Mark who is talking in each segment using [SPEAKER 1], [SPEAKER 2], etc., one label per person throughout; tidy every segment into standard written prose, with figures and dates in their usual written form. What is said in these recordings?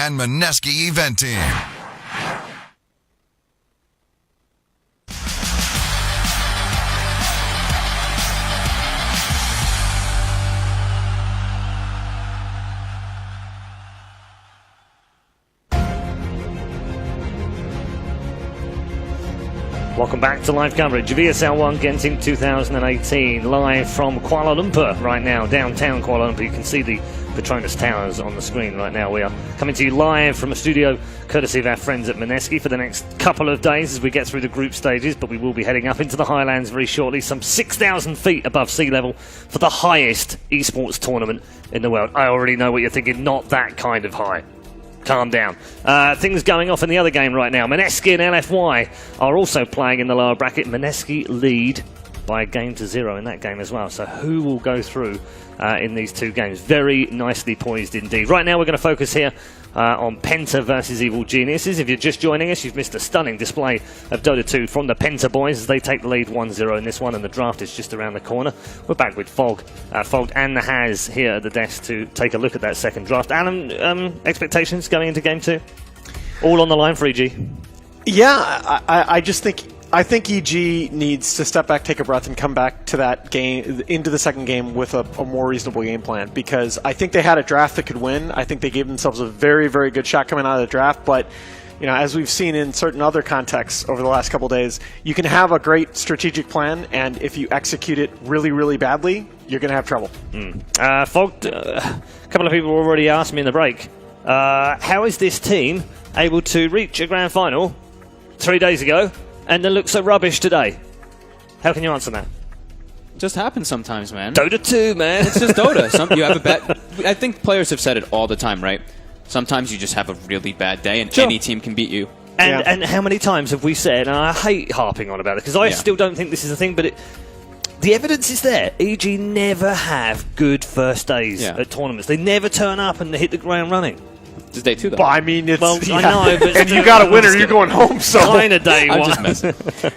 [SPEAKER 1] and Meneski Eventing.
[SPEAKER 2] Welcome back to live coverage of ESL One Genting 2018, live from Kuala Lumpur right now, downtown Kuala Lumpur. You can see the Petronas Towers on the screen right now. We are coming to you live from a studio courtesy of our friends at Meneski for the next couple of days as we get through the group stages, but we will be heading up into the highlands very shortly, some 6,000 feet above sea level for the highest esports tournament in the world. I already know what you're thinking, not that kind of high. Calm down. Things going off in the other game right now. Meneski and LFY are also playing in the lower bracket. Meneski lead by a game to 0 in that game as well. So who will go through in these two games? Very nicely poised indeed. Right now we're going to focus here on PENTA versus Evil Geniuses. If you're just joining us, you've missed a stunning display of Dota 2 from the PENTA boys as they take the lead 1-0 in this one, and the draft is just around the corner. We're back with Fog and the Haz here at the desk to take a look at that second draft. Alan, expectations going into game 2? All on the line for EG?
[SPEAKER 3] Yeah, I think EG needs to step back, take a breath, and come back to that game, into the second game with a more reasonable game plan, because I think they had a draft that could win. I think they gave themselves a very, very good shot coming out of the draft, but you know, as we've seen in certain other contexts over the last couple of days, you can have a great strategic plan, and if you execute it really, really badly, you're going to have trouble.
[SPEAKER 2] Fog, a couple of people already asked me in the break, how is this team able to reach a grand final 3 days ago and then look so rubbish today? How can you answer that?
[SPEAKER 4] Just happens sometimes, man.
[SPEAKER 2] Dota 2, man.
[SPEAKER 4] It's just Dota. You have a bad. I think players have said it all the time, right? Sometimes you just have a really bad day, and any team can beat you.
[SPEAKER 2] And how many times have we said, and I hate harping on about it, because I still don't think this is a thing, but the evidence is there. EG never have good first days at tournaments. They never turn up and hit the ground running.
[SPEAKER 4] It's day 2, though.
[SPEAKER 3] But I mean, it's...
[SPEAKER 2] Well, I know, but...
[SPEAKER 3] and you got a winner, you're going home, so...
[SPEAKER 2] Kind of day one.
[SPEAKER 4] I'm just messing.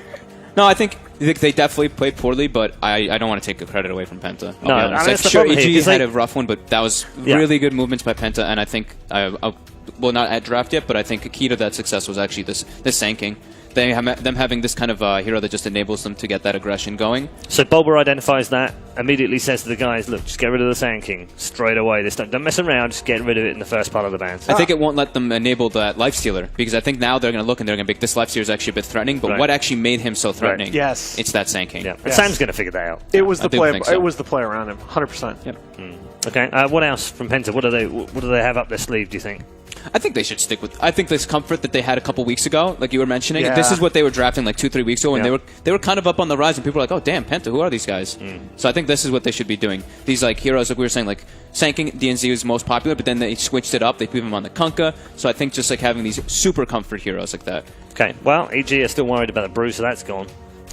[SPEAKER 4] No, I think they definitely played poorly, but I don't want to take the credit away from PENTA.
[SPEAKER 2] No,
[SPEAKER 4] I mean,
[SPEAKER 2] that's the
[SPEAKER 4] sure,
[SPEAKER 2] problem here,
[SPEAKER 4] EG had a rough one, but that was really good movements by PENTA, and I think... well, not at draft yet, but I think a key to that success was actually this sanking. Them having this kind of hero that just enables them to get that aggression going.
[SPEAKER 2] So Bulber identifies that, immediately says to the guys, look, just get rid of the sanking straight away. Don't mess around, just get rid of it in the first part of the ban.
[SPEAKER 4] I think it won't let them enable that Lifestealer, because I think now they're going to look and they're going to be, this Lifestealer is actually a bit threatening, but what actually made him so threatening?
[SPEAKER 3] Yes.
[SPEAKER 4] It's that sanking.
[SPEAKER 2] Yeah. And Sam's going to figure that out.
[SPEAKER 3] It was the play.
[SPEAKER 4] So.
[SPEAKER 3] It was the play around him, 100%.
[SPEAKER 4] Yep.
[SPEAKER 2] Okay. What else from PENTA? What do they have up their sleeve, do you think?
[SPEAKER 4] I think they should stick with. I think this comfort that they had a couple weeks ago, like you were mentioning, this is what they were drafting like 2-3 weeks ago, and they were kind of up on the rise, and people were like, "Oh, damn, PENTA, who are these guys?" So I think this is what they should be doing. These like heroes, like we were saying, like sanking DNZ was most popular, but then they switched it up. They put them on the Kunkka. So I think just like having these super comfort heroes like that.
[SPEAKER 2] Okay. Well, EG are still worried about the Brew, so that's gone.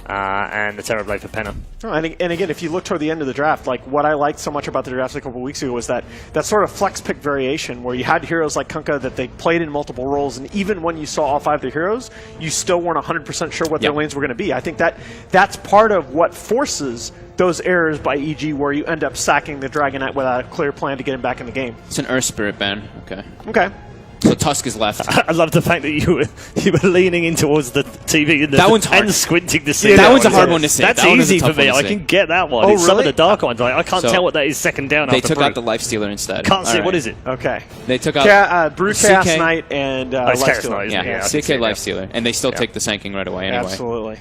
[SPEAKER 2] And the Terrorblade for PENTA.
[SPEAKER 3] Oh, and again, if you look toward the end of the draft, like what I liked so much about the draft a couple of weeks ago was that sort of flex pick variation where you had heroes like Kunkka that they played in multiple roles, and even when you saw all 5 of the heroes, you still weren't 100% sure what their lanes were going to be. I think that's part of what forces those errors by EG where you end up sacking the Dragonite without a clear plan to get him back in the game.
[SPEAKER 4] It's an Earth Spirit ban. Okay.
[SPEAKER 3] Okay.
[SPEAKER 4] So Tusk is left.
[SPEAKER 2] I love the fact that you were leaning in towards the TV and squinting to see.
[SPEAKER 4] That one's a hard one to see.
[SPEAKER 2] That's easy for me. I can get that one.
[SPEAKER 3] Oh,
[SPEAKER 2] it's
[SPEAKER 3] really?
[SPEAKER 2] some of the dark ones. I can't tell what that is second down.
[SPEAKER 4] They took out the Lifestealer instead.
[SPEAKER 2] Can't see. What is it?
[SPEAKER 3] Okay.
[SPEAKER 4] They took out
[SPEAKER 3] Brew Chaos Knight and Lifestealer.
[SPEAKER 4] Yeah, CK Lifestealer, and they still take the sanking right away. Anyway.
[SPEAKER 3] Absolutely.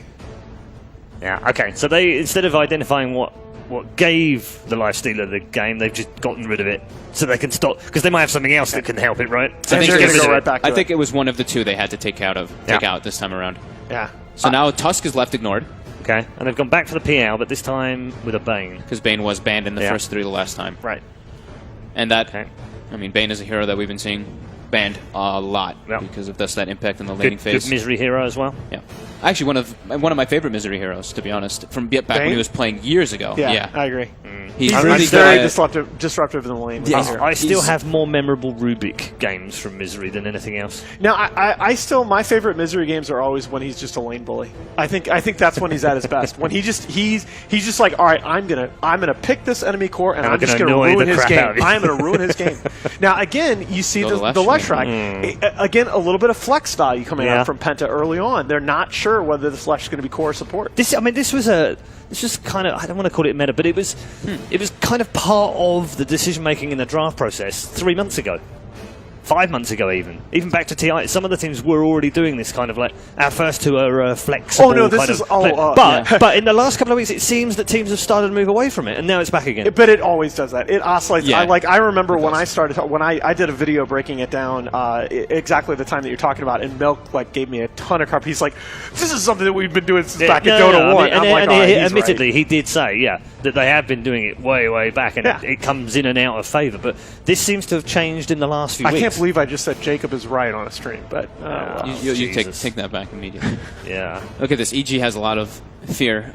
[SPEAKER 2] Yeah. Okay. So they, instead of identifying what gave the Lifestealer the game, they've just gotten rid of it so they can stop, because they might have something else that can help it, right?
[SPEAKER 4] So
[SPEAKER 3] I think they're going to go right back to
[SPEAKER 4] I think it was one of the two they had to take out this time around.
[SPEAKER 3] Yeah.
[SPEAKER 4] So now Tusk is left ignored.
[SPEAKER 2] Okay, and they've gone back for the PL, but this time with a Bane.
[SPEAKER 4] Because Bane was banned in the first 3 the last time.
[SPEAKER 2] Right.
[SPEAKER 4] And that, I mean, Bane is a hero that we've been seeing banned a lot because of that impact in the laning phase.
[SPEAKER 2] Good misery hero as well.
[SPEAKER 4] Yeah. Actually, one of my favorite Misery heroes, to be honest, from back when he was playing years ago.
[SPEAKER 3] Yeah, I agree.
[SPEAKER 4] He's
[SPEAKER 3] really
[SPEAKER 4] really
[SPEAKER 3] very
[SPEAKER 4] good.
[SPEAKER 3] disruptive in the lane.
[SPEAKER 2] I still have more memorable Rubik games from Misery than anything else.
[SPEAKER 3] Now, I still, my favorite Misery games are always when he's just a lane bully. I think that's when he's at his best. When he's just like, all right, I'm gonna pick this enemy core and I'm just gonna ruin his game. I'm gonna ruin his game. Now, again, you see the left track. Again, a little bit of flex value coming out from Penta early on. They're not sure whether this left is going to be core support.
[SPEAKER 2] This was kind of, I don't want to call it meta, but it was kind of part of the decision making in the draft process 3 months ago. 5 months ago, even back to TI, some of the teams were already doing this kind of like our first two are flexible.
[SPEAKER 3] Oh no, this is
[SPEAKER 2] but in the last couple of weeks, it seems that teams have started to move away from it, and now it's back again.
[SPEAKER 3] But it always does that. It oscillates.
[SPEAKER 4] Yeah.
[SPEAKER 3] I remember when I did a video breaking it down exactly the time that you're talking about, and Milk gave me a ton of crap. He's like, "This is something that we've been doing since back in Dota 1."
[SPEAKER 2] Admittedly, he did say, that they have been doing it way back, and it comes in and out of favour. But this seems to have changed in the last few weeks.
[SPEAKER 3] I can't believe I just said Jacob is right on a stream, but
[SPEAKER 4] you take that back immediately.
[SPEAKER 2] Yeah.
[SPEAKER 4] Look at this. EG has a lot of fear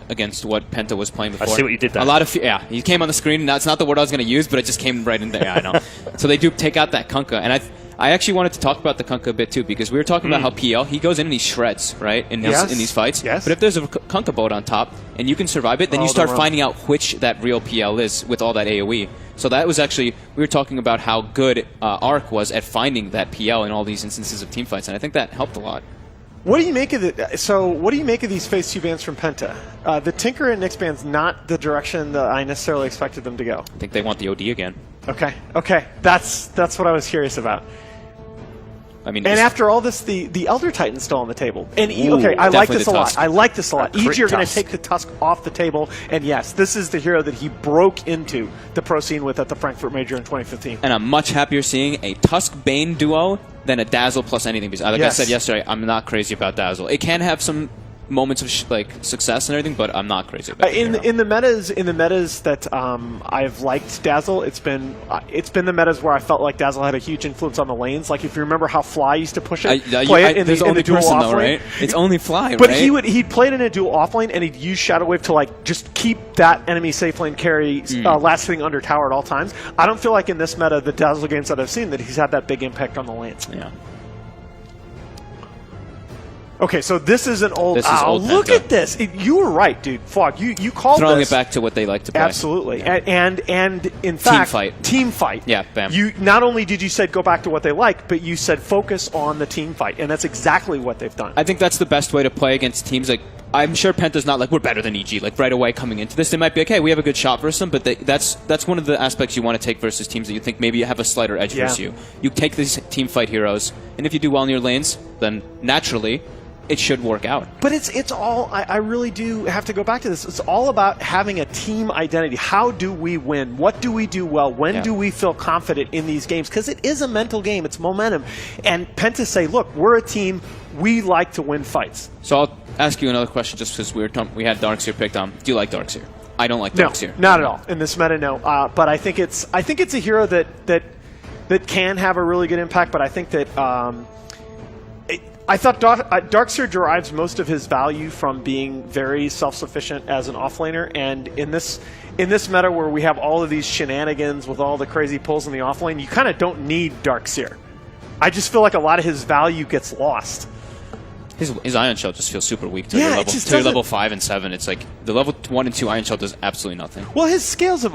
[SPEAKER 4] against what Penta was playing before.
[SPEAKER 2] I see what you did there.
[SPEAKER 4] A lot of fear. Yeah, he came on the screen. Now it's not the word I was going to use, but it just came right in there. Yeah, I know. So they do take out that Kunkka, and I actually wanted to talk about the Kunkka a bit too, because we were talking about how PL, he goes in and he shreds, right, in these fights.
[SPEAKER 3] Yes.
[SPEAKER 4] But if there's a Kunkka boat on top and you can survive it, then you start finding out which that real PL is with all that AoE. So that was actually, we were talking about how good Arc was at finding that PL in all these instances of team fights, and I think that helped a lot.
[SPEAKER 3] What do you make of what do you make of these phase 2 bans from Penta? The Tinker and Nyx ban's not the direction that I necessarily expected them to go.
[SPEAKER 4] I think they want the OD again.
[SPEAKER 3] Okay. That's what I was curious about.
[SPEAKER 4] I mean,
[SPEAKER 3] and after all this, the Elder Titan's still on the table. And I like this a lot. I like this a lot. EG are going to take the Tusk off the table. And yes, this is the hero that he broke into the pro scene with at the Frankfurt Major in 2015.
[SPEAKER 4] And I'm much happier seeing a Tusk Bane duo than a Dazzle plus anything. Because I said yesterday, I'm not crazy about Dazzle. It can have some moments of success and everything, but I'm not crazy about it.
[SPEAKER 3] In the metas that I've liked Dazzle, it's been the metas where I felt like Dazzle had a huge influence on the lanes. Like if you remember how Fly used to push it, play it in the dual offlane,
[SPEAKER 4] right? It's only Fly,
[SPEAKER 3] but
[SPEAKER 4] right?
[SPEAKER 3] he'd play it in a dual offlane and he'd use Shadow Wave to just keep that enemy safe lane carry lasting under tower at all times. I don't feel like in this meta, the Dazzle games that I've seen, that he's had that big impact on the lanes.
[SPEAKER 4] Yeah.
[SPEAKER 3] Okay, so this is an old. Look
[SPEAKER 4] Penta.
[SPEAKER 3] at this! You were right, dude. Fog, you called
[SPEAKER 4] throwing
[SPEAKER 3] this.
[SPEAKER 4] it back to what they like to play.
[SPEAKER 3] Absolutely, and in fact, team fight.
[SPEAKER 4] Yeah, bam.
[SPEAKER 3] You not only did you say go back to what they like, but you said focus on the team fight, and that's exactly what they've done.
[SPEAKER 4] I think that's the best way to play against teams. I'm sure Penta's not we're better than EG right away coming into this. They might be okay. We have a good shot versus them, but that's one of the aspects you want to take versus teams that you think maybe have a slighter edge versus you. You take these team fight heroes, and if you do well in your lanes, then naturally it should work out.
[SPEAKER 3] But it's all, I really do have to go back to this. It's all about having a team identity. How do we win? What do we do well? When do we feel confident in these games? Because it is a mental game. It's momentum. And Penta say, look, we're a team. We like to win fights.
[SPEAKER 4] So I'll ask you another question just because we had Darkseer picked on. Do you like Darkseer? I don't like Darkseer.
[SPEAKER 3] No, not at all. In this meta, no. But I think it's a hero that can have a really good impact, but I think that I thought Darkseer derives most of his value from being very self-sufficient as an offlaner, and in this meta where we have all of these shenanigans with all the crazy pulls in the offlane, you kind of don't need Darkseer. I just feel like a lot of his value gets lost.
[SPEAKER 4] His Iron Shell just feels super weak to your level 5 and 7. It's like the level 1 and 2 Iron Shell does absolutely nothing.
[SPEAKER 3] Well, his spells have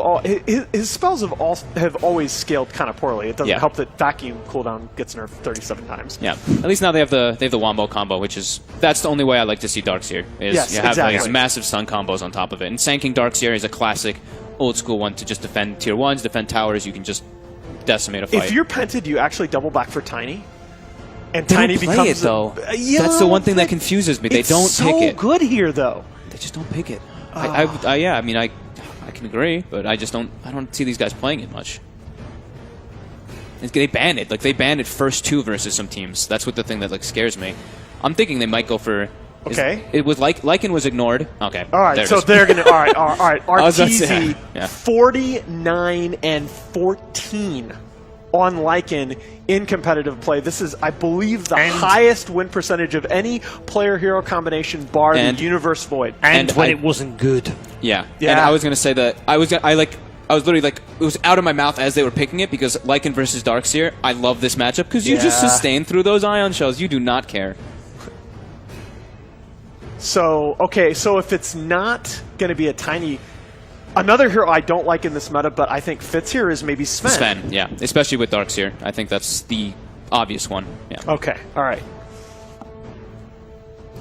[SPEAKER 3] always scaled kind of poorly. It doesn't help that Vacuum cooldown gets nerfed 37 times.
[SPEAKER 4] Yeah, at least now they have the Wombo combo, that's the only way I like to see Darkseer. You have these massive stun combos on top of it, and Sanking Darkseer is a classic old school one to just defend tier 1s, defend towers. You can just decimate a fight.
[SPEAKER 3] If you're Penta, do you actually double back for Tiny? And
[SPEAKER 4] they
[SPEAKER 3] Tiny
[SPEAKER 4] don't play
[SPEAKER 3] becomes
[SPEAKER 4] it though. That's the one thing that confuses me. They don't pick it.
[SPEAKER 3] It's so good here, though.
[SPEAKER 4] They just don't pick it. I can agree, but I don't see these guys playing it much. They ban it. They banned it first 2 versus some teams. That's what the thing that scares me. I'm thinking they might go for. It was Lycan was ignored. Okay.
[SPEAKER 3] All right. So they're gonna. All right. RTZ
[SPEAKER 4] 49
[SPEAKER 3] 49 and 14. on Lycan in competitive play. This is, I believe, the highest win percentage of any player-hero combination bar the Universe Void.
[SPEAKER 2] And when it wasn't good.
[SPEAKER 4] Yeah. And I was going to say that I was literally like, it was out of my mouth as they were picking it, because Lycan versus Darkseer, I love this matchup because you just sustain through those ion shells. You do not care.
[SPEAKER 3] So, okay, so if it's not going to be a tiny... Another hero I don't like in this meta, but I think fits here, is maybe Sven.
[SPEAKER 4] Sven, yeah. Especially with Darkseer. I think that's the obvious one. Yeah.
[SPEAKER 3] Okay, all right.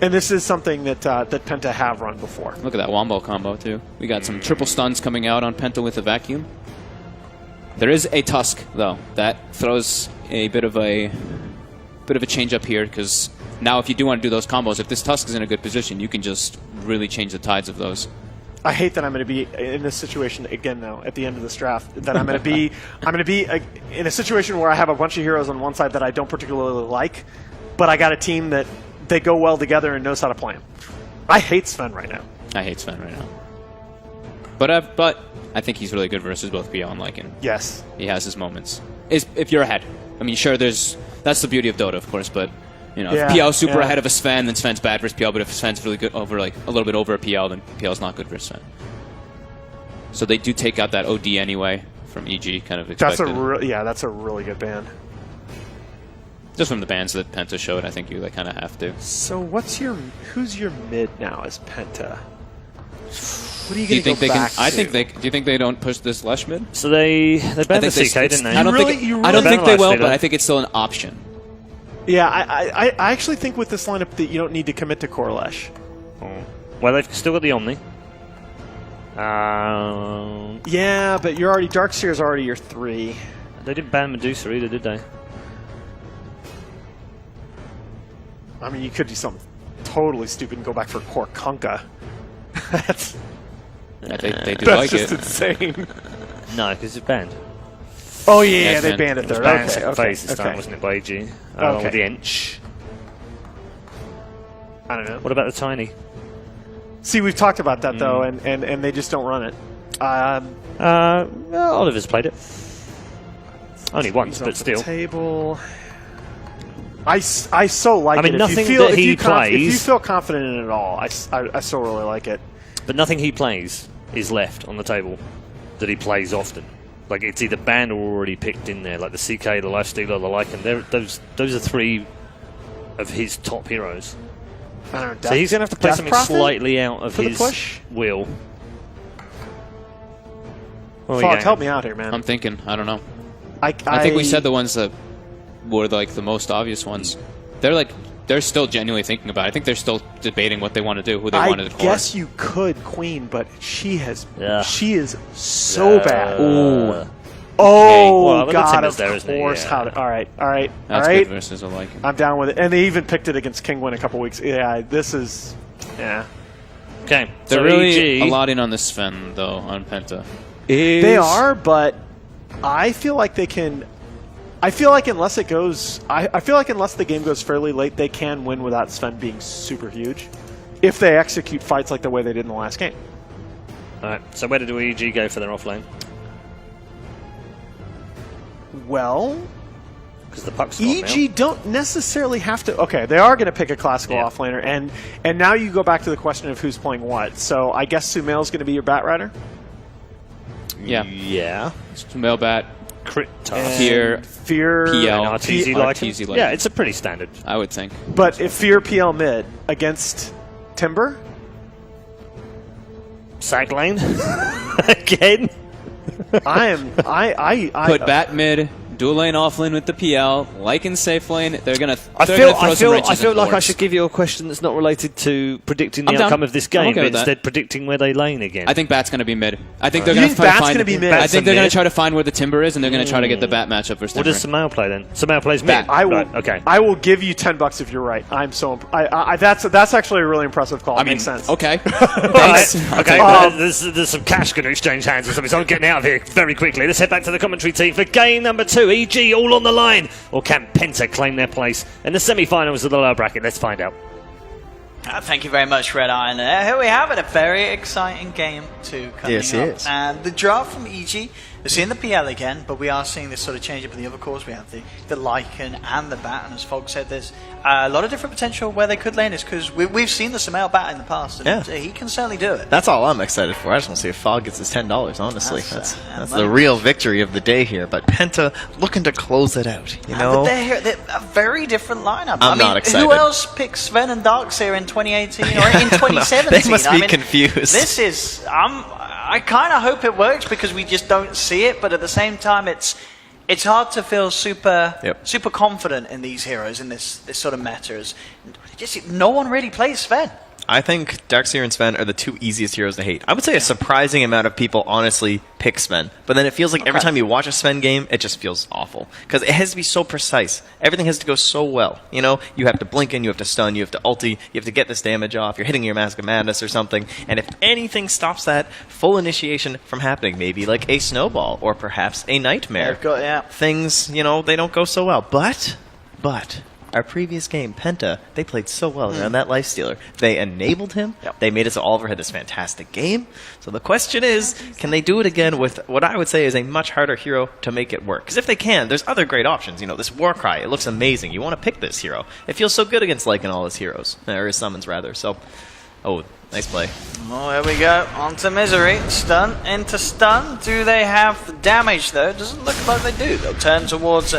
[SPEAKER 3] And this is something that that Penta have run before.
[SPEAKER 4] Look at that Wombo combo, too. We got some triple stuns coming out on Penta with a vacuum. There is a Tusk, though. That throws a bit of a change up here, because now if you do want to do those combos, if this Tusk is in a good position, you can just really change the tides of those.
[SPEAKER 3] I hate that I'm going to be in this situation again now at the end of this draft. That I'm going to be in a situation where I have a bunch of heroes on one side that I don't particularly like, but I got a team that they go well together and knows how to play them. I hate Sven right now.
[SPEAKER 4] I hate Sven right now. But I think he's really good versus both PL and Lycan.
[SPEAKER 3] Yes,
[SPEAKER 4] he has his moments. If you're ahead, I mean, sure, that's the beauty of Dota, of course, but. You know, if PL's super ahead of a Sven, then Sven's bad versus PL, but if Sven's really good over, like, a little bit over a PL, then PL's not good versus Sven. So they do take out that OD anyway from EG, kind of expected.
[SPEAKER 3] That's a really good ban.
[SPEAKER 4] Just from the bans that Penta showed, I think you kind of have to.
[SPEAKER 3] So who's your mid now as Penta? What are you
[SPEAKER 4] going
[SPEAKER 3] to go back to?
[SPEAKER 4] Do you think they don't push this Lush mid?
[SPEAKER 2] So they banned the CK, didn't they?
[SPEAKER 4] I don't think they will, but I think it's still an option.
[SPEAKER 3] Yeah, I actually think with this lineup that you don't need to commit to Corlesh.
[SPEAKER 2] Oh. Well, they've still got the Omni.
[SPEAKER 3] Yeah, but you're already Darkseer's already your 3.
[SPEAKER 2] They didn't ban Medusa either, did they?
[SPEAKER 3] I mean, you could do something totally stupid and go back for Core Kunkka. That's
[SPEAKER 4] they do like it.
[SPEAKER 3] That's just insane.
[SPEAKER 2] No, because it's banned.
[SPEAKER 3] Oh yeah, they banned it there.
[SPEAKER 2] Phase this time, wasn't it, by AG? Along with the Ench.
[SPEAKER 3] I don't know.
[SPEAKER 2] What about the Tiny?
[SPEAKER 3] See, we've talked about that though, and they just don't run it.
[SPEAKER 2] Oliver's played it. Only once, but still.
[SPEAKER 3] Table. I so like it.
[SPEAKER 2] I mean, nothing
[SPEAKER 3] if you
[SPEAKER 2] feel
[SPEAKER 3] confident in it at all, I so really like it.
[SPEAKER 2] But nothing he plays is left on the table that he plays often. Like, it's either banned or already picked in there, like the CK, the Lifestealer, the Lycan. Those are 3 of his top heroes.
[SPEAKER 3] I don't know,
[SPEAKER 2] so he's going to have to play something slightly out of his will.
[SPEAKER 3] Fox, help me out here, man.
[SPEAKER 4] I'm thinking. I don't know. I think we said the ones that were like the most obvious ones. They're still genuinely thinking about it. I think they're still debating what they want to do, who they want to core.
[SPEAKER 3] I guess you could Queen, but she is so bad.
[SPEAKER 4] Ooh.
[SPEAKER 3] Oh,
[SPEAKER 2] well,
[SPEAKER 3] God, of
[SPEAKER 2] there,
[SPEAKER 3] course.
[SPEAKER 2] Yeah.
[SPEAKER 3] All right.
[SPEAKER 4] That's good versus a Lycan.
[SPEAKER 3] I'm down with it. And they even picked it against Kingwin a couple weeks. Yeah, this is... Yeah.
[SPEAKER 2] Okay.
[SPEAKER 4] They're
[SPEAKER 2] so
[SPEAKER 4] really allotting on the Sven, though, on Penta.
[SPEAKER 3] They are, but I feel like they can... I feel like unless the game goes fairly late, they can win without Sven being super huge, if they execute fights like the way they did in the last game.
[SPEAKER 2] All right. So where did EG go for their offlane?
[SPEAKER 3] Well,
[SPEAKER 2] because the puck's
[SPEAKER 3] EG don't necessarily have to. Okay, they are going to pick a classical offlaner, and now you go back to the question of who's playing what. So I guess Sumail's going to be your Bat Rider.
[SPEAKER 4] Yeah.
[SPEAKER 2] Yeah.
[SPEAKER 4] Sumail Bat.
[SPEAKER 2] Crit
[SPEAKER 3] Fear,
[SPEAKER 4] PL,
[SPEAKER 2] RTZ. Yeah, it's a pretty standard,
[SPEAKER 4] I would think.
[SPEAKER 3] But if Fear PL mid against Timber,
[SPEAKER 2] sack lane again.
[SPEAKER 4] Put Bat mid, dual lane off lane with the PL, Lycan safe lane. They're gonna.
[SPEAKER 2] I feel like I should give you a question that's not related to predicting the outcome of this game, but instead predicting where they lane again.
[SPEAKER 4] I think Bat's gonna be mid. I think they're gonna try to find where the Timber is, and they're gonna try to get the Bat matchup versus Timber.
[SPEAKER 2] What does Sumail play then? Sumail plays mid.
[SPEAKER 3] I will give you $10 if you're right. I'm so. That's actually a really impressive call.
[SPEAKER 4] I mean,
[SPEAKER 3] makes sense.
[SPEAKER 4] Okay. Thanks.
[SPEAKER 2] There's some cash going to exchange hands or something, so I'm getting out of here very quickly. Let's head back to the commentary team for game number 2. EG all on the line. Or can Penta claim their place in the semi-finals of the lower bracket? Let's find out.
[SPEAKER 1] Thank you very much, Red Iron. Here we have it, a very exciting game 2 coming up.
[SPEAKER 5] Yes.
[SPEAKER 1] And the draft from EG We're seeing the PL again, but we are seeing this sort of change up in the other cores. We have the Lycan and the Bat, and as Fog said, there's a lot of different potential where they could lane this, because we've seen the Sumail Bat in the past, and he can certainly do it.
[SPEAKER 5] That's all I'm excited for. I just want to see if Fog gets his $10, honestly. That's the real victory of the day here. But Penta looking to close it out, you know?
[SPEAKER 1] But they're a very different lineup.
[SPEAKER 5] I'm not excited.
[SPEAKER 1] Who else picked Sven and Darkseer in 2018 or in 2017?
[SPEAKER 5] They must be confused.
[SPEAKER 1] This is... I kind of hope it works because we just don't see it, but at the same time, it's hard to feel super confident in these heroes in this sort of meta. Just no one really plays Sven.
[SPEAKER 5] I think Darkseer and Sven are the two easiest heroes to hate. I would say a surprising amount of people honestly pick Sven, but then it feels like every time you watch a Sven game, it just feels awful because it has to be so precise. Everything has to go so well. You know, you have to blink in, you have to stun, you have to ulti, you have to get this damage off. You're hitting your Mask of Madness or something, and if anything stops that full initiation from happening, maybe like a snowball or perhaps a nightmare, things, you know, they don't go so well. But. Our previous game, Penta, they played so well around that Lifestealer. They enabled him. They made it so Oliver had this fantastic game. So the question is, can they do it again with what I would say is a much harder hero to make it work? Because if they can, there's other great options. You know, this Warcry, it looks amazing. You want to pick this hero. It feels so good against Lycan all his heroes. Or his summons, rather. So, nice play.
[SPEAKER 1] Oh, here we go. On to Misery. Stun into stun. Do they have the damage, though? Doesn't look like they do. They'll turn towards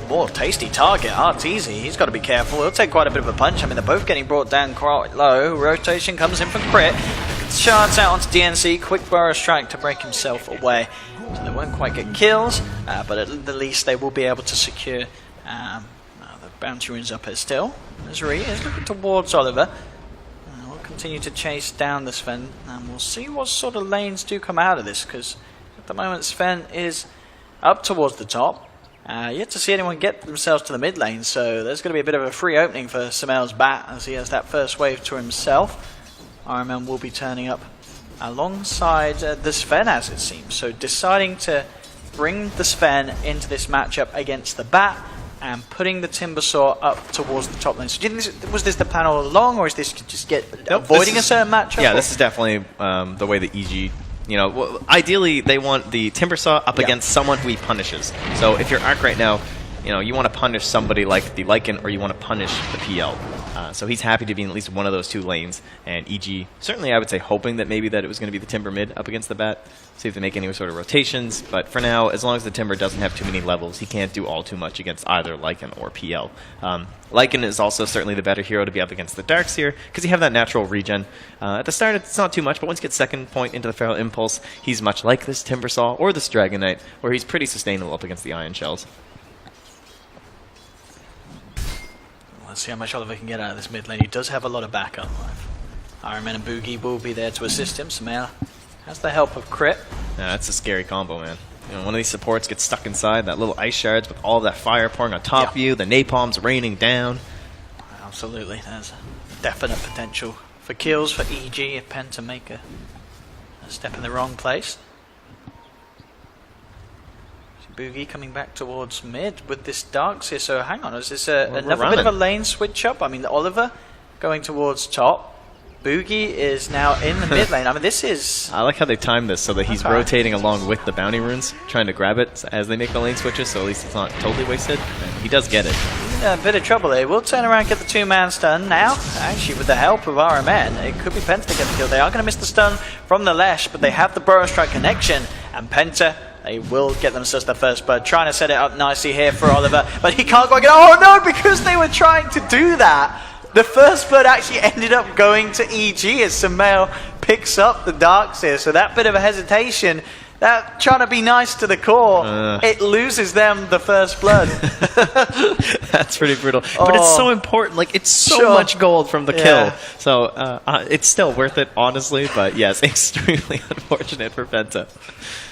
[SPEAKER 1] more tasty target. Arteezy, he's got to be careful. He'll take quite a bit of a punch. I mean, they're both getting brought down quite low. Rotation comes in from Crit. Shards out onto DNC. Quick Burrow Strike to break himself away. So they won't quite get kills, but at the least they will be able to secure the bounty runes up here still. Misery is looking towards Oliver. We'll continue to chase down the Sven, and we'll see what sort of lanes do come out of this, because at the moment Sven is up towards the top. Yet to see anyone get themselves to the mid lane, so there's going to be a bit of a free opening for Sumail's Bat as he has that first wave to himself. RMM will be turning up alongside the Sven, as it seems, so deciding to bring the Sven into this matchup against the Bat and putting the Timbersaw up towards the top lane. So was this the plan all along, or is this just avoiding a certain matchup?
[SPEAKER 5] Yeah, this is definitely the way the EG... You know, ideally, they want the Timbersaw up against someone who he punishes. So if you're Arc right now, you know, you want to punish somebody like the Lycan, or you want to punish the PL. So he's happy to be in at least one of those two lanes. And EG, certainly I would say hoping that maybe that it was going to be the Timber mid up against the Bat. See if they make any sort of rotations. But for now, as long as the Timber doesn't have too many levels, he can't do all too much against either Lycan or PL. Lycan is also certainly the better hero to be up against the Darkseer, because you have that natural regen. At the start, it's not too much, but once you get second point into the Feral Impulse, he's much like this Timbersaw or this Dragon Knight, where he's pretty sustainable up against the Ion Shells.
[SPEAKER 1] Let's see how much Oliver can get out of this mid lane. He does have a lot of backup. Iron Man and Boogie will be there to assist him. Sumail has the help of Crit.
[SPEAKER 5] Yeah, that's a scary combo, man. You know, one of these supports gets stuck inside that little ice shards with all of that fire pouring on top of you, the napalm's raining down.
[SPEAKER 1] Absolutely, there's definite potential for kills for EG if Penta make a step in the wrong place. Boogie coming back towards mid with this Darkseer. So hang on, is this another bit of a lane switch up? I mean, Oliver going towards top. Boogie is now in the mid lane. I mean, this is...
[SPEAKER 5] I like how they timed this so that he's rotating along with the bounty runes, trying to grab it as they make the lane switches, so at least it's not totally wasted. And he does get it.
[SPEAKER 1] A bit of trouble there. We'll turn around and get the two-man stun now. Actually, with the help of RMN, it could be Penta to get the kill. They are going to miss the stun from the Lesh, but they have the Burrow Strike connection, and Penta... They will get themselves their first bird. Trying to set it up nicely here for Oliver, but he can't quite get... Oh no, because they were trying to do that. The first bird actually ended up going to EG as Sumail picks up the Darkseer. So that bit of a hesitation, that trying to be nice to the core, it loses them the first blood.
[SPEAKER 5] That's pretty brutal. But it's so important. Like, it's so much gold from the kill. So it's still worth it, honestly. But yes, extremely unfortunate for Penta.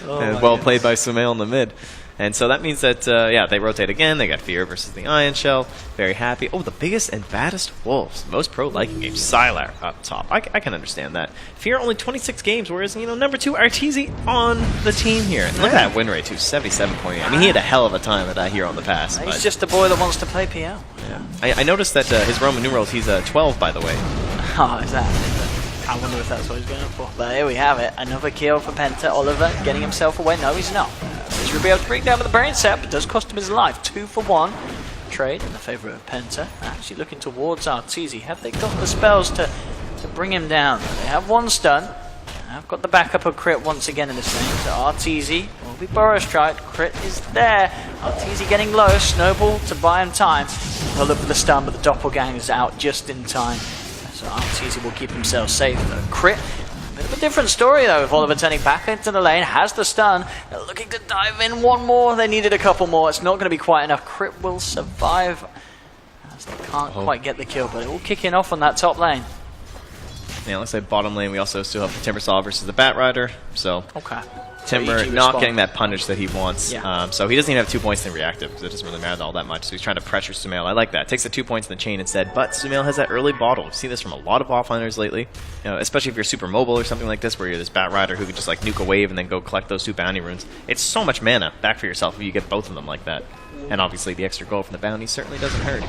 [SPEAKER 5] And well played by Sumail in the mid. And so that means that, they rotate again. They got Fear versus the Ion Shell. Very happy. Oh, the biggest and baddest Wolves. Most pro liking games. Sylar up top. I can understand that. Fear only 26 games, whereas, you know, number 2, Arteezy on the team here. And look at that win rate, too. 77.8. I mean, he had a hell of a time at that here on the pass.
[SPEAKER 1] He's just a boy that wants to play PL.
[SPEAKER 5] Yeah. I noticed that his Roman numerals, he's 12, by the way.
[SPEAKER 1] Oh, is that? I wonder if that's what he's going for. But here we have it. Another kill for Penta. Oliver getting himself away. No, he's not. He's going to be able to break down with the brain set, but does cost him his life. 2 for 1. Trade in the favour of Penta. Actually looking towards Arteezy. Have they got the spells to bring him down? They have one stun. I've got the backup of Crit once again in this thing. So Arteezy will be Burrow Strike. Crit is there. Arteezy getting low. Snowball to buy him time. He'll look for the stun, but the Doppelganger's out just in time. So Arteezy will keep himself safe. Though. Crit, a bit of a different story though. With Oliver turning back into the lane, has the stun. They're looking to dive in one more. They needed a couple more. It's not going to be quite enough. Crit will survive. As they can't quite get the kill, but it will kick in off on that top lane.
[SPEAKER 5] Yeah, looks like bottom lane we also still have the Timbersaw versus the Bat Rider. So
[SPEAKER 1] okay.
[SPEAKER 5] Timber
[SPEAKER 1] So
[SPEAKER 5] not getting that punish that he wants.
[SPEAKER 1] Yeah.
[SPEAKER 5] So he doesn't even have 2 points in reactive because it doesn't really matter all that much. So he's trying to pressure Sumail. I like that. Takes the 2 points in the chain instead. But Sumail has that early bottle. We've seen this from a lot of offliners lately. You know, especially if you're super mobile or something like this, where you're this Bat Rider who can just like nuke a wave and then go collect those 2 bounty runes. It's so much mana back for yourself if you get both of them like that. And obviously the extra gold from the bounty certainly doesn't hurt.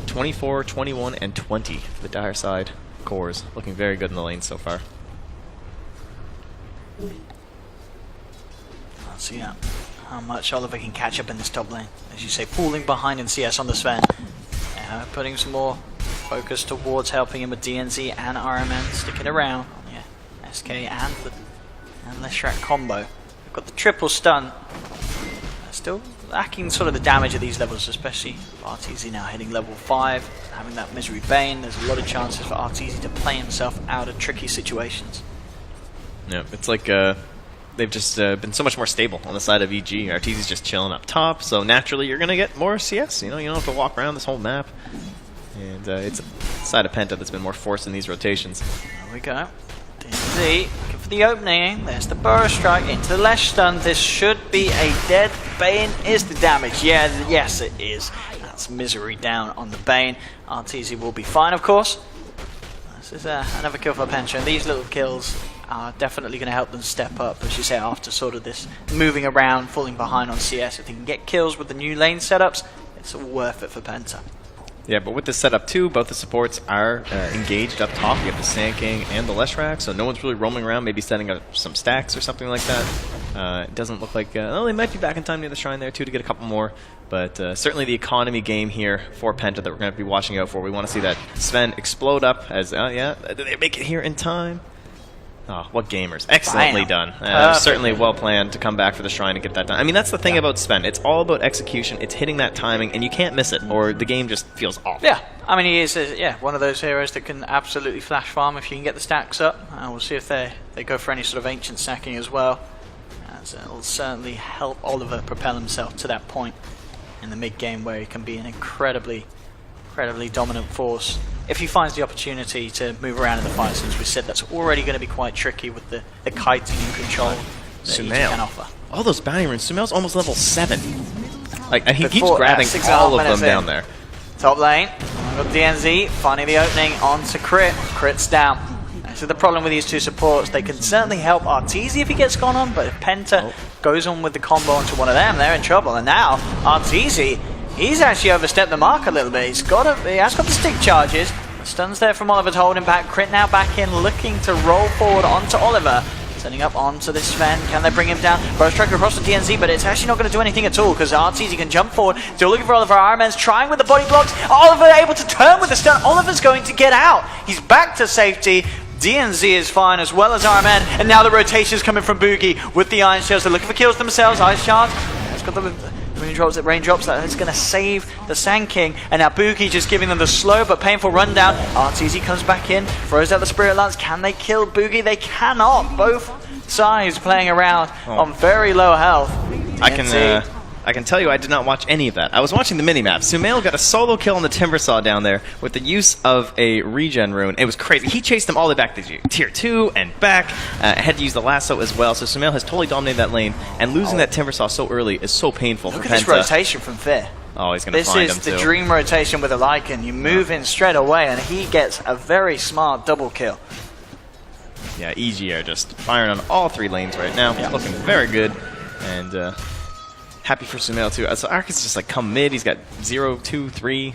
[SPEAKER 5] 24, 21, and 20 for the Dire side. Cores looking very good in the lane so far.
[SPEAKER 1] Let's see how much Oliver can catch up in this top lane. As you say, falling behind in CS on the Sven. Putting some more focus towards helping him with DNZ and RMN sticking around. Yeah, SK and the Leshrac combo. They've got the triple stun. Still lacking sort of the damage at these levels, especially Arteezy now hitting level 5, having that Misery Bane. There's a lot of chances for Arteezy to play himself out of tricky situations.
[SPEAKER 5] Yeah, it's like they've just been so much more stable on the side of EG. Arteezy's just chilling up top, so naturally you're going to get more CS. You know, you don't have to walk around this whole map. And it's the side of Penta that's been more forced in these rotations.
[SPEAKER 1] There we go. DNZ looking for the opening. There's the Burrow Strike into the Lesh Stun. This should be a dead. Bane is the damage. Yeah, yes it is. That's Misery down on the Bane. Arteezy will be fine, of course. This is another kill for Penta. These little kills are definitely going to help them step up, as you say, after sort of this moving around, falling behind on CS. If they can get kills with the new lane setups, it's all worth it for Penta.
[SPEAKER 5] Yeah, but with this setup too, both the supports are engaged up top. You have the Sand King and the Leshrac, so no one's really roaming around, maybe setting up some stacks or something like that. It doesn't look like... well, they might be back in time near the Shrine there too to get a couple more, but certainly the economy game here for Penta that we're going to be watching out for. We want to see that Sven explode up as... yeah, did they make it here in time? Oh, what gamers. Excellently done. Certainly well planned to come back for the Shrine and get that done. I mean, that's the thing about Sven. It's all about execution. It's hitting that timing, and you can't miss it, or the game just feels off.
[SPEAKER 1] Yeah, I mean, he is one of those heroes that can absolutely flash farm if you can get the stacks up. We'll see if they go for any sort of ancient stacking as well. As it'll certainly help Oliver propel himself to that point in the mid-game where he can be an incredibly dominant force. If he finds the opportunity to move around in the fight, since we said that's already going to be quite tricky with the kiting and control that he can offer.
[SPEAKER 5] All those bounty runes. Sumail's almost level 7. Like, and he keeps
[SPEAKER 1] Before,
[SPEAKER 5] grabbing all of them down there.
[SPEAKER 1] Top lane, we've got DNZ finding the opening onto Crit. Crit's down. So the problem with these two supports, they can certainly help Arteezy if he gets gone on, but if Penta goes on with the combo onto one of them, they're in trouble. And now Arteezy, he's actually overstepped the mark a little bit. He has got the stick charges. The stun's there from Oliver to hold him back. Crit now back in, looking to roll forward onto Oliver. Setting up onto this Sven. Can they bring him down? Burrow Strike across the DNZ, but it's actually not going to do anything at all because Arteezy can jump forward. Still looking for Oliver. Ironman's trying with the body blocks. Oliver able to turn with the stun. Oliver's going to get out. He's back to safety. DNZ is fine as well as Ironman. And now the rotation's coming from Boogie with the Iron Shards. They're looking for kills themselves. Ice Shards. It's got the raindrops that is going to save the Sand King, and now Boogie just giving them the slow but painful rundown. Arteezy comes back in, throws out the Spirit Lance. Can they kill Boogie? They cannot. Both sides playing around on very low health.
[SPEAKER 5] I can tell you I did not watch any of that. I was watching the minimap. Sumail got a solo kill on the Timbersaw down there with the use of a regen rune. It was crazy. He chased them all the way back to tier 2 and back. Had to use the lasso as well. So Sumail has totally dominated that lane. And losing that Timbersaw so early is so painful for Penta.
[SPEAKER 1] Look at this rotation from Fair.
[SPEAKER 5] Oh, he's going to find him too.
[SPEAKER 1] This is the dream rotation with a Lycan. You move in straight away and he gets a very smart double kill.
[SPEAKER 5] Yeah, EG are just firing on all 3 lanes right now. Yeah. Looking very good. And... happy for Sumail too. So Arcus just like come mid. He's got 0, 2, 3.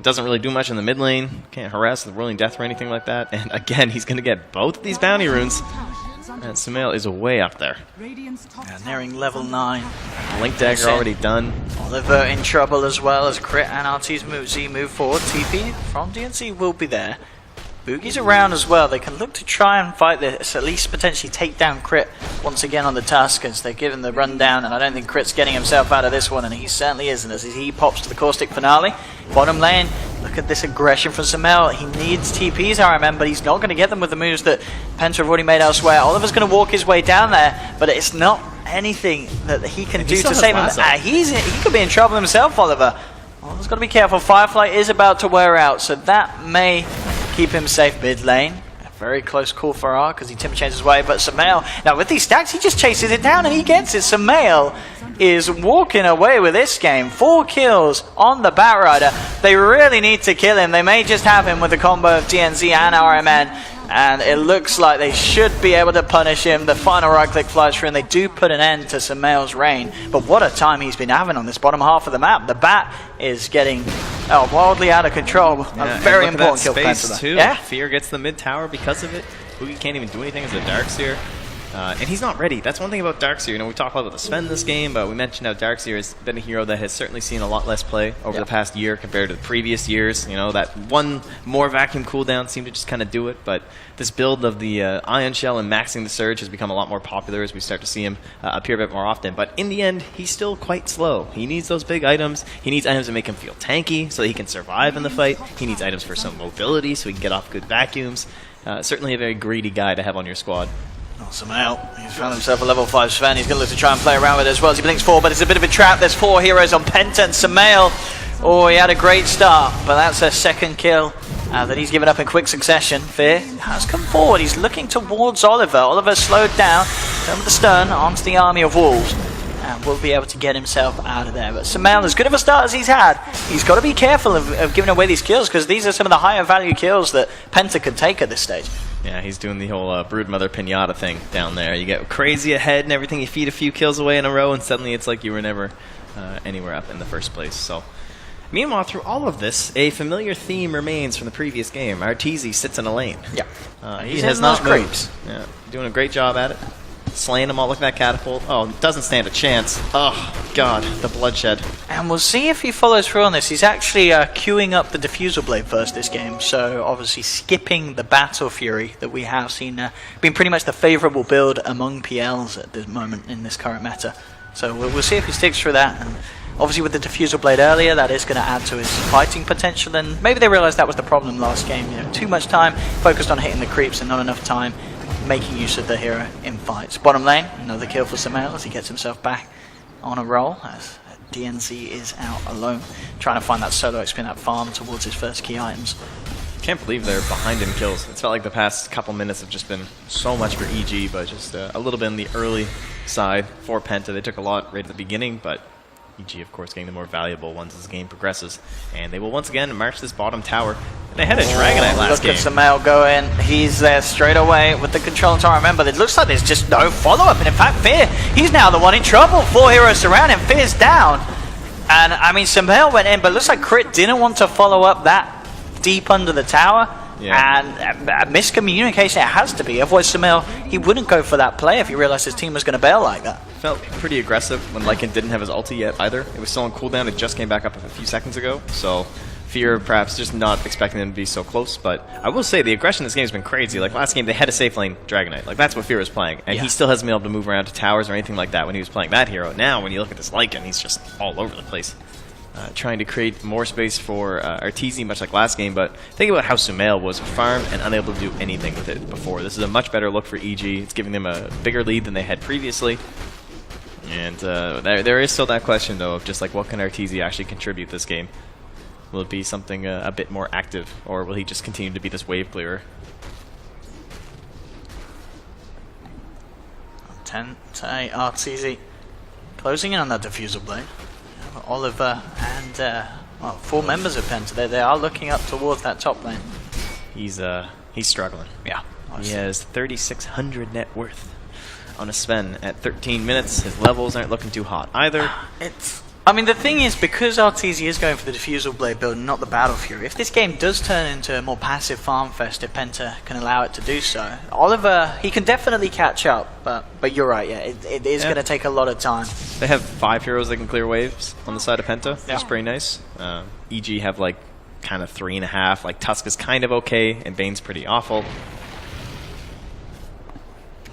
[SPEAKER 5] Doesn't really do much in the mid lane. Can't harass the Whirling Death or anything like that. And again, he's going to get both of these bounty runes. And Sumail is way up there.
[SPEAKER 1] Nearing level 9.
[SPEAKER 5] Link Dagger already done.
[SPEAKER 1] Oliver in trouble as well as Crit and RT's move forward. TP from DNC will be there. Boogie's around as well. They can look to try and fight this, at least potentially take down Crit once again on the Tuskers. They're given the rundown, and I don't think Crit's getting himself out of this one, and he certainly isn't as he pops to the Caustic Finale. Bottom lane, look at this aggression from Sumail. He needs TPs, I remember, but he's not going to get them with the moves that Penta have already made elsewhere. Oliver's going to walk his way down there, but it's not anything that he can do to save him. He could be in trouble himself, Oliver. Oliver's got to be careful. Firefly is about to wear out, so that may keep him safe mid lane. A very close call for R because he timber changes his way, but Sumail, now with these stacks, he just chases it down and he gets it. Sumail is walking away with this game. 4 kills on the Batrider. They really need to kill him. They may just have him with the combo of DNZ and RMN, and it looks like they should be able to punish him. The final right click flies through and they do put an end to Sumail's reign. But what a time he's been having on this bottom half of the map. The Bat is getting wildly out of control.
[SPEAKER 5] Yeah,
[SPEAKER 1] a very
[SPEAKER 5] and look
[SPEAKER 1] important
[SPEAKER 5] at that
[SPEAKER 1] kill
[SPEAKER 5] space
[SPEAKER 1] Penta.
[SPEAKER 5] too.
[SPEAKER 1] Yeah.
[SPEAKER 5] Fear gets the mid tower because of it. Boogie can't even do anything as a Darkseer. And he's not ready. That's one thing about Darkseer. You know, we talked about the Sven this game, but we mentioned how Darkseer has been a hero that has certainly seen a lot less play over the past year compared to the previous years. You know, that one more vacuum cooldown seemed to just kind of do it, but this build of the Ion Shell and maxing the Surge has become a lot more popular as we start to see him appear a bit more often. But in the end, he's still quite slow. He needs those big items. He needs items that make him feel tanky so that he can survive in the fight. He needs items for some mobility so he can get off good vacuums. Certainly a very greedy guy to have on your squad.
[SPEAKER 1] Sumail, he's found himself a level 5 Sven. He's going to look to try and play around with it as well as he blinks forward, but it's a bit of a trap. There's 4 heroes on Penta and Sumail. Oh, he had a great start, but that's a second kill that he's given up in quick succession. Fear has come forward. He's looking towards Oliver. Oliver slowed down, turned with the stern onto the army of wolves, and will be able to get himself out of there. But Sumail, as good of a start as he's had, he's got to be careful of giving away these kills because these are some of the higher value kills that Penta could take at this stage.
[SPEAKER 5] Yeah, he's doing the whole Broodmother Pinata thing down there. You get crazy ahead and everything, you feed a few kills away in a row, and suddenly it's like you were never anywhere up in the first place. So, meanwhile, through all of this, a familiar theme remains from the previous game. Arteezy sits in a lane.
[SPEAKER 1] Yeah.
[SPEAKER 5] He has not moved. Yeah, doing a great job at it. Slaying them all. Look at that catapult. Oh, doesn't stand a chance. Oh, God, the bloodshed. And
[SPEAKER 1] we'll see if he follows through on this. He's actually queuing up the Diffusal Blade first this game, so obviously skipping the Battle Fury that we have seen being pretty much the favourable build among PLs at this moment in this current meta. So we'll see if he sticks through that. And obviously with the Diffusal Blade earlier, that is going to add to his fighting potential, and maybe they realised that was the problem last game. You know, too much time focused on hitting the creeps and not enough time making use of the hero in fights. Bottom lane, another kill for Sumail as he gets himself back on a roll as DNZ is out alone, trying to find that solo XP in that farm towards his first key items.
[SPEAKER 5] Can't believe they're behind in kills. It's felt like the past couple minutes have just been so much for EG, but just a little bit on the early side for Penta. They took a lot right at the beginning, but EG, of course, getting the more valuable ones as the game progresses. And they will once again march this bottom tower. They had a Dragonite last game.
[SPEAKER 1] Look at Sumail go in. He's there straight away with the control tower. Remember, it looks like there's just no follow-up. And in fact, Fear, he's now the one in trouble. 4 heroes surround him. Fear's down. And, I mean, Sumail went in, but it looks like Crit didn't want to follow up that deep under the tower. Yeah. And miscommunication, it has to be. Otherwise, Sumail, he wouldn't go for that play if he realized his team was going to bail like that.
[SPEAKER 5] Felt pretty aggressive when Lycan didn't have his ulti yet either. It was still on cooldown. It just came back up a few seconds ago. So Fear perhaps just not expecting them to be so close. But I will say the aggression in this game has been crazy. Like last game, they had a safe lane Dragonite. Like that's what Fear was playing. And he still hasn't been able to move around to towers or anything like that when he was playing that hero. Now, when you look at this Lycan, he's just all over the place. Trying to create more space for Arteezy, much like last game, but think about how Sumail was farmed and unable to do anything with it before. This is a much better look for EG. It's giving them a bigger lead than they had previously. And there is still that question, though, of just like what can Arteezy actually contribute this game? Will it be something a bit more active, or will he just continue to be this wave clearer?
[SPEAKER 1] Arteezy closing in on that Diffusal Blade. Oliver and 4 members of Penta, they are looking up towards that top lane.
[SPEAKER 5] He's struggling.
[SPEAKER 1] Yeah.
[SPEAKER 5] He has 3,600 net worth. on a Sven at 13 minutes. His levels aren't looking too hot either.
[SPEAKER 1] I mean, the thing is, because RTZ is going for the Diffusal Blade build and not the Battle Fury, if this game does turn into a more passive farm fest, if Penta can allow it to do so, Oliver, he can definitely catch up, but you're right, yeah, it is going to take a lot of time.
[SPEAKER 5] They have 5 heroes that can clear waves on the side of Penta, which is pretty nice. EG have like kind of 3.5, like Tusk is kind of okay, and Bane's pretty awful.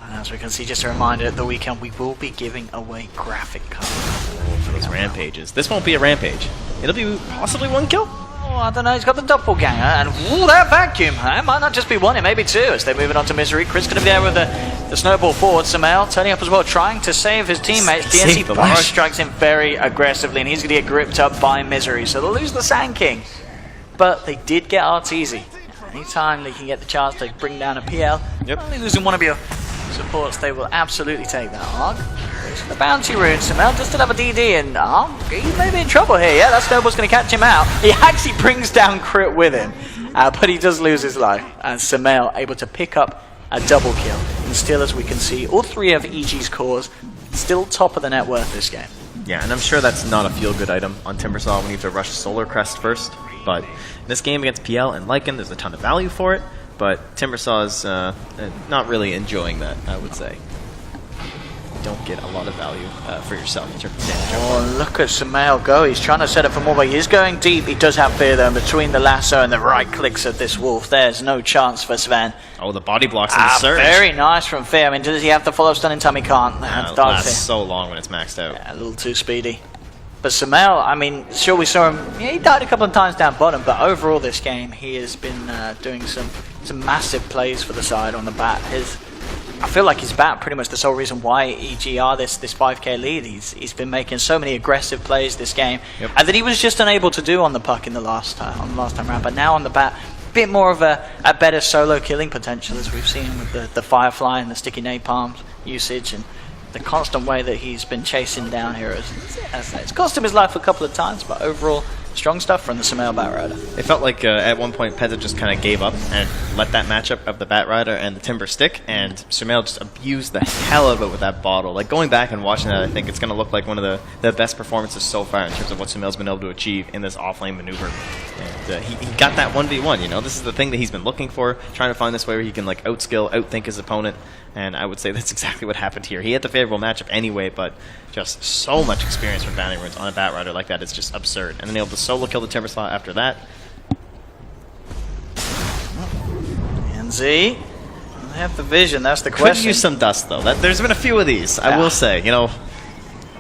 [SPEAKER 1] And as we can see, just a reminder, at the weekend we will be giving away graphic cards.
[SPEAKER 5] For those rampages. This won't be a rampage. It'll be possibly 1 kill.
[SPEAKER 1] Oh, I don't know, he's got the doppelganger, and ooh, that vacuum, it might not just be 1, it may be 2, as they're moving on to Misery. Chris going to be there with the snowball forward. Samael turning up as well, trying to save his teammates. DNC Burrow strikes him very aggressively, and he's going to get gripped up by Misery, so they'll lose the Sand King. But they did get Arteezy. Anytime they can get the chance to bring down a PL, only losing one of your supports, they will absolutely take that. Arg, the bounty rune. Samael does still have a DD, and he may be in trouble here. Yeah, that snowball's going to catch him out. He actually brings down Crit with him, but he does lose his life. And Samael able to pick up a double kill. And still, as we can see, all 3 of EG's cores still top of the net worth this game.
[SPEAKER 5] Yeah, and I'm sure that's not a feel-good item on Timbersaw. We need to rush Solar Crest first. But in this game against PL and Lycan, there's a ton of value for it. But Timbersaw is not really enjoying that, I would say. You don't get a lot of value for yourself in terms of damage.
[SPEAKER 1] Oh, look at Samael go. He's trying to set up for more, but he is going deep. He does have fear, though, between the lasso and the right clicks of this wolf. There's no chance for Sven.
[SPEAKER 5] Oh, the body blocks in the surge.
[SPEAKER 1] Very nice from Fear. I mean, does he have the follow stun in time? He can't.
[SPEAKER 5] It lasts so long when it's maxed out.
[SPEAKER 1] Yeah, a little too speedy. But Samael, I mean, sure, we saw him, he died a couple of times down bottom, but overall this game, he has been doing some massive plays for the side on the bat. I feel like his bat pretty much the sole reason why EG are this 5k lead. He's been making so many aggressive plays this game, and that he was just unable to do on the puck in the last time round. But now on the bat, a bit more of a better solo killing potential, as we've seen with the Firefly and the sticky napalm usage, and the constant way that he's been chasing down heroes. It's cost him his life a couple of times, but overall, strong stuff from the Samael Batrider.
[SPEAKER 5] It felt like at one point Penta just kind of gave up and let that matchup of the Batrider and the Timber stick, and Samael just abused the hell of it with that bottle. Like, going back and watching that, I think it's going to look like one of the best performances so far in terms of what Samael's been able to achieve in this off-lane maneuver. And he got that 1v1, you know? This is the thing that he's been looking for, trying to find this way where he can, like, outskill, outthink his opponent. And I would say that's exactly what happened here. He had the favorable matchup anyway, but just so much experience from Bounty Runes on a Batrider like that is just absurd. And then able to solo kill the Timber slot after that.
[SPEAKER 1] NZ, they have the vision, that's the question.
[SPEAKER 5] Could use some dust, though. There's been a few of these, I will say. You know,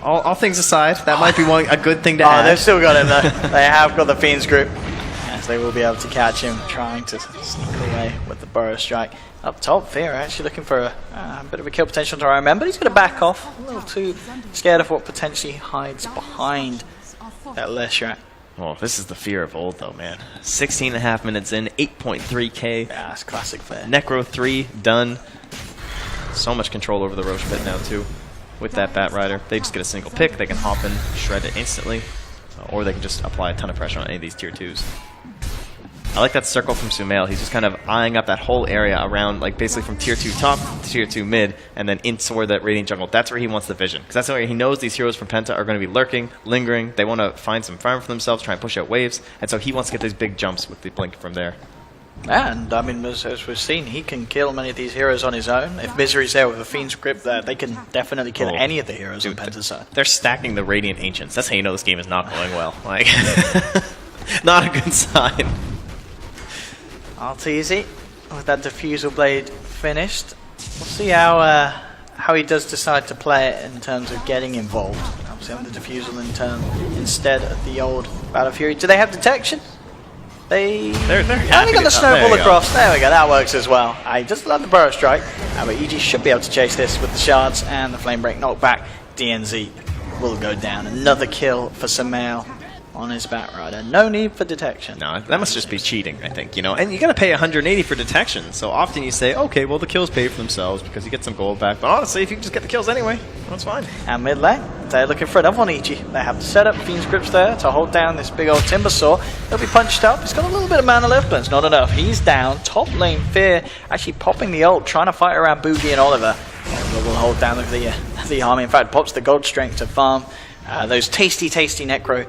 [SPEAKER 5] all things aside, that might be a good thing to add.
[SPEAKER 1] They've still got him, though. They have got the Fiends group. Yes, they will be able to catch him, trying to sneak away with the Burrow Strike. Up top, Fear actually looking for a bit of a kill potential to Iron Man, but he's going to back off. A little too scared of what potentially hides behind that Leshrac.
[SPEAKER 5] Oh, this is the Fear of old, though, man. 16.5 minutes in, 8.3k.
[SPEAKER 1] Yeah, that's classic Fear.
[SPEAKER 5] Necro 3, done. So much control over the Roche pit now, too. With that Batrider, they just get a single pick. They can hop in, shred it instantly. Or they can just apply a ton of pressure on any of these tier 2s. I like that circle from Samael. He's just kind of eyeing up that whole area around, like, basically from tier 2 top to tier 2 mid, and then in toward that Radiant jungle. That's where he wants the vision, because that's where he knows these heroes from Penta are going to be lurking, lingering. They want to find some farm for themselves, try and push out waves, and so he wants to get these big jumps with the blink from there.
[SPEAKER 1] And, I mean, as we've seen, he can kill many of these heroes on his own. If Misery's there with a Fiend script, they can definitely kill any of the heroes on Penta's side.
[SPEAKER 5] They're stacking the Radiant Ancients. That's how you know this game is not going well. Like, not a good sign.
[SPEAKER 1] Arteezy with that Diffusal Blade finished. We'll see how he does decide to play it in terms of getting involved. Obviously having the Diffusal in turn instead of the old Battle Fury. Do they have detection? They're only got the snowball across. There we go, that works as well. I just love the Burrow Strike. But EG should be able to chase this with the shards and the Flame Break knockback. DNZ will go down. Another kill for Samael on his Batrider. No need for detection.
[SPEAKER 5] No, that must just be cheating, I think, you know. And you got to pay 180 for detection. So often you say, okay, well, the kills pay for themselves because you get some gold back. But honestly, if you can just get the kills anyway, that's fine.
[SPEAKER 1] And mid lane, they're looking for another one, EG. They have the setup, Fiend Scripts there to hold down this big old Timber Saw. He'll be punched up. He's got a little bit of mana left, but it's not enough. He's down. Top lane, Fear actually popping the ult, trying to fight around Boogie and Oliver. Silver will hold down the army. In fact, pops the gold strength to farm those tasty necro.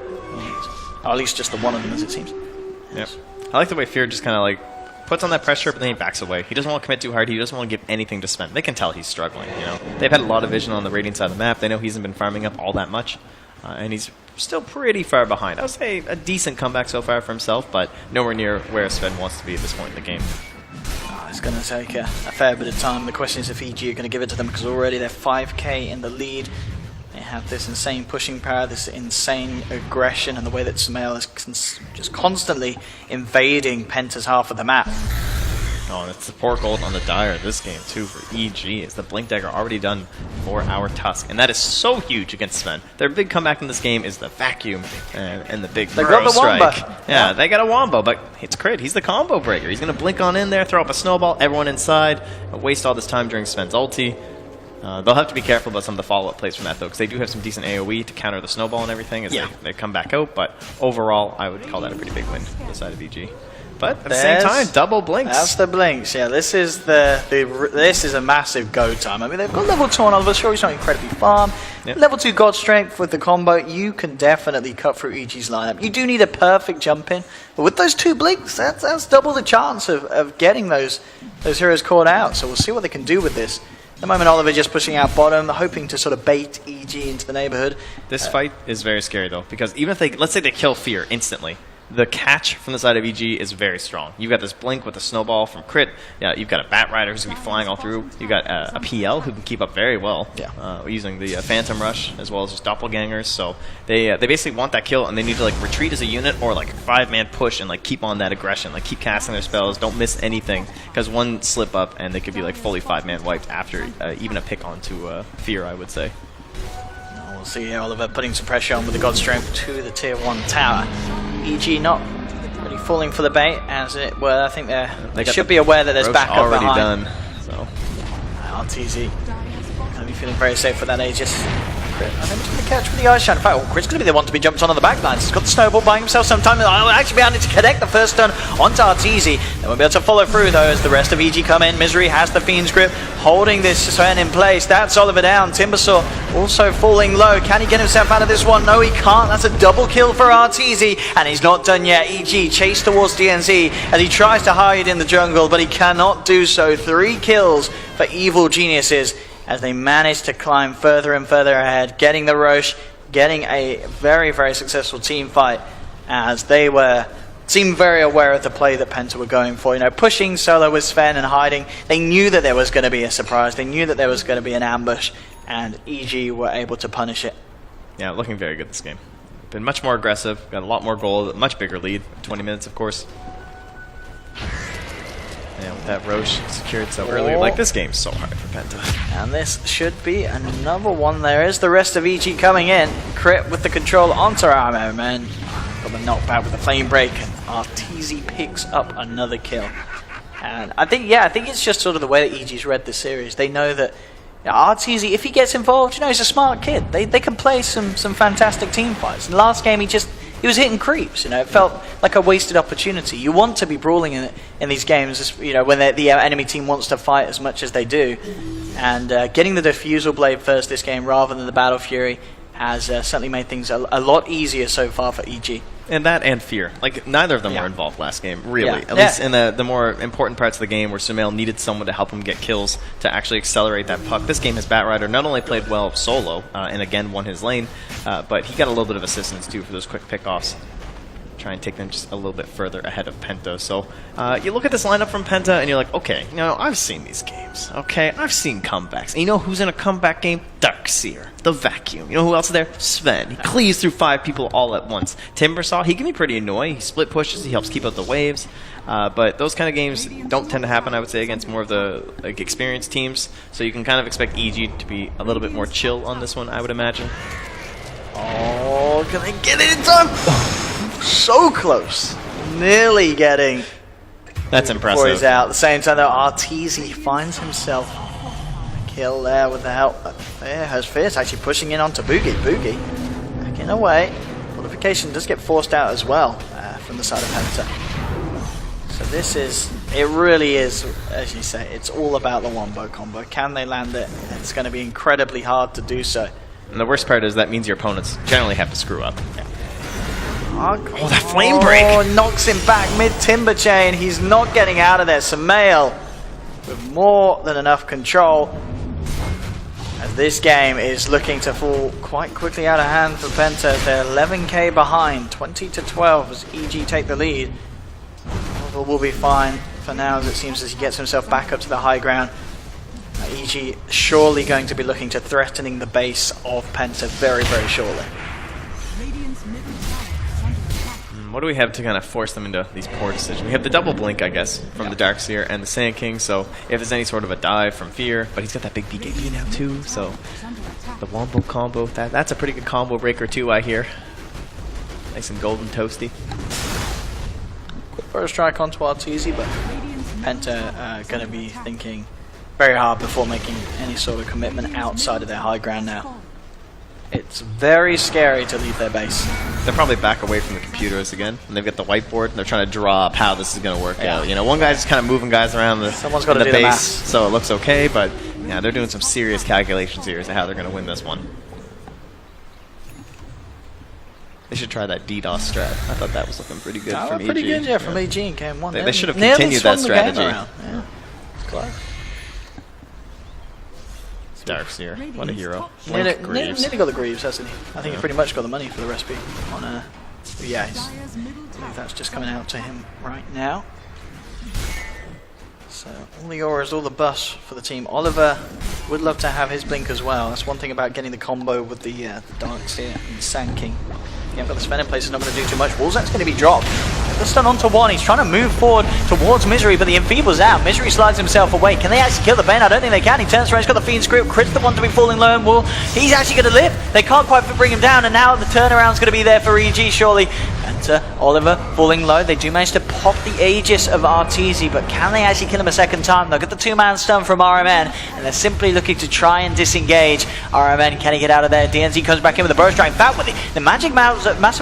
[SPEAKER 1] Or at least just the one of them, as it seems.
[SPEAKER 5] Yep. I like the way Fear just kind of like puts on that pressure, but then he backs away. He doesn't want to commit too hard. He doesn't want to give anything to Sven. They can tell he's struggling. You know, they've had a lot of vision on the Radiant side of the map. They know he hasn't been farming up all that much, and he's still pretty far behind. I would say a decent comeback so far for himself, but nowhere near where Sven wants to be at this point in the game.
[SPEAKER 1] It's going to take a fair bit of time. The question is if EG are going to give it to them, because already they're 5k in the lead. They have this insane pushing power, this insane aggression, and the way that Sumail is just constantly invading Penta's half of the map.
[SPEAKER 5] Oh, and it's the 4 gold on the Dire this game, too, for EG. Is the Blink Dagger already done for our Tusk? And that is so huge against Sven. Their big comeback in this game is the Vacuum and the big Burrow Strike. Yeah, they got a Wombo, but it's crit. He's the combo breaker. He's going to blink on in there, throw up a snowball, everyone inside, waste all this time during Sven's ulti. They'll have to be careful about some of the follow-up plays from that, though, because they do have some decent AoE to counter the snowball and everything as they come back out. But overall, I would call that a pretty big win for the side of EG. But at the same time, double blinks.
[SPEAKER 1] That's the blinks. Yeah, this is this is a massive go time. I mean, they've got level 2 on Oliver. Sure, he's not incredibly farm. Yep. Level 2 God Strength with the combo, you can definitely cut through EG's lineup. You do need a perfect jump in, but with those 2 blinks, that's double the chance of getting those heroes caught out. So we'll see what they can do with this. At the moment, Oliver just pushing out bottom, hoping to sort of bait EG into the neighborhood.
[SPEAKER 5] This fight is very scary, though, because even if let's say they kill Fear instantly, the catch from the side of EG is very strong. You've got this Blink with a snowball from Crit. Yeah, you've got a Bat Rider who's going to be flying all through. You've got a PL who can keep up very well using the Phantom Rush as well as just Doppelgangers. So they basically want that kill, and they need to like retreat as a unit or like 5-man push and like keep on that aggression. Like keep casting their spells. Don't miss anything, because one slip up and they could be like fully 5-man wiped after even a pick onto Fear, I would say.
[SPEAKER 1] We'll see here Oliver putting some pressure on with the God Strength to the tier 1 tower. EG not really falling for the bait, as it were. I think they should be aware that there's backup
[SPEAKER 5] already
[SPEAKER 1] behind.
[SPEAKER 5] done. So
[SPEAKER 1] RTZ gonna be feeling very safe for that Aegis. Crit, I think he's going to catch with the Ice Shine. In fact, Crit's going to be the one to be jumped onto the backlines. He's got the snowball buying himself some time. I'll actually be able to connect the first stun onto RTZ. They won't be able to follow through, though, as the rest of EG come in. Misery has the Fiend's Grip, holding this Sven in place. That's Oliver down. Timbersaw also falling low. Can he get himself out of this one? No, he can't. That's a double kill for RTZ, and he's not done yet. EG chased towards DNZ as he tries to hide in the jungle, but he cannot do so. 3 kills for Evil Geniuses as they manage to climb further and further ahead, getting the Roche, getting a very, very successful team fight, as they seemed very aware of the play that Penta were going for. You know, pushing solo with Sven and hiding. They knew that there was going to be a surprise. They knew that there was going to be an ambush, and EG were able to punish it.
[SPEAKER 5] yeah, looking very good this game. Been much more aggressive, got a lot more goal, much bigger lead. 20 minutes, of course. And with that Roche secured so early, like this game's so hard for Penta.
[SPEAKER 1] And this should be another one. There is the rest of EG coming in. Crit with the control onto Armo, man. Got the knockback with the flame break, and RTZ picks up another kill. And I think it's just sort of the way that EG's read this series. They know that RTZ, if he gets involved, he's a smart kid. They can play some fantastic team fights. In the last game, he was hitting creeps. It felt like a wasted opportunity. You want to be brawling in these games, when the enemy team wants to fight as much as they do. And getting the Diffusal Blade first this game rather than the Battle Fury has certainly made things a lot easier so far for EG.
[SPEAKER 5] And that and Fear. Like, neither of them were involved last game, really. At least in the more important parts of the game where Sumail needed someone to help him get kills to actually accelerate that puck. This game, his Bat Rider not only played well solo, and again won his lane, but he got a little bit of assistance too for those quick pickoffs. Try and take them just a little bit further ahead of Penta. So you look at this lineup from Penta and you're like, okay, I've seen these games. Okay, I've seen comebacks. And you know who's in a comeback game? Darkseer, the Vacuum. You know who else is there? Sven. He cleaves through 5 people all at once. Timbersaw, he can be pretty annoying. He split pushes, he helps keep out the waves. But those kind of games don't tend to happen, I would say, against more of the experienced teams. So you can kind of expect EG to be a little bit more chill on this one, I would imagine.
[SPEAKER 1] Oh, can they get it in time? So close. Nearly getting.
[SPEAKER 5] That's impressive.
[SPEAKER 1] Before he's out. At the same time, though, RTZ finds himself a kill there with the help. There has Fierce actually pushing in onto Boogie. Boogie backing away. Fortification does get forced out as well from the side of Penta. So this is It really is, as you say, it's all about the wombo combo. Can they land it? It's going to be incredibly hard to do so.
[SPEAKER 5] And the worst part is that means your opponents generally have to screw up.
[SPEAKER 1] Oh,
[SPEAKER 5] that flame break!
[SPEAKER 1] Knocks him back mid-timber chain. He's not getting out of there. Sumail with more than enough control. As this game is looking to fall quite quickly out of hand for Penta. They're 11k behind, 20-12 as EG take the lead. Ro4 will be fine for now, as it seems, as he gets himself back up to the high ground. EG surely going to be looking to threatening the base of Penta very, very shortly.
[SPEAKER 5] What do we have to kind of force them into these poor decisions? We have the double blink, I guess, from the Darkseer and the Sand King, so if there's any sort of a dive from Fear, but he's got that big BKB now too, so the wombo combo, that's a pretty good combo breaker too, I hear. Nice and golden toasty.
[SPEAKER 1] Quick first strike onto Arteezy, but Penta going to be thinking very hard before making any sort of commitment outside of their high ground now. It's very scary to leave their base.
[SPEAKER 5] They'll probably back away from the computers again, and they've got the whiteboard, and they're trying to draw up how this is going to work out. You know, one guy's just kind of moving guys around
[SPEAKER 1] Someone's got to do
[SPEAKER 5] base,
[SPEAKER 1] the math.
[SPEAKER 5] so it looks okay, but yeah, they're doing some serious calculations here as to how they're going to win this one. They should try that DDoS strat. I thought that was looking pretty good from EG.
[SPEAKER 1] Pretty good, yeah, from EG in game one.
[SPEAKER 5] They should have continued that strategy.
[SPEAKER 1] Yeah. Close.
[SPEAKER 5] Darkseer, what a hero.
[SPEAKER 1] Nearly
[SPEAKER 5] Greaves.
[SPEAKER 1] got the Greaves, hasn't he? I think he pretty much got the money for the recipe on yeah, I believe that's just coming out to him right now. So all the auras, all the buffs for the team. Oliver would love to have his blink as well. That's one thing about getting the combo with the Darkseer and Sand King. Yeah, but the spell in place is not going to do too much. Wolzak's going to be dropped. The stun onto one. He's trying to move forward towards Misery, but the Enfeeble's out. Misery slides himself away. Can they actually kill the Bane? I don't think they can. He turns around. He's got the Fiend Script. Crit's the one to be falling low and Wool. He's actually going to live. They can't quite bring him down, and now the turnaround's going to be there for EG, surely. And Oliver falling low. They do manage to pop the Aegis of Arteezy, but can they actually kill him a second time? They'll get the two-man stun from RMN, and they're simply looking to try and disengage RMN. Can he get out of there? DNZ comes back in with a burst strike. In fact, with the massive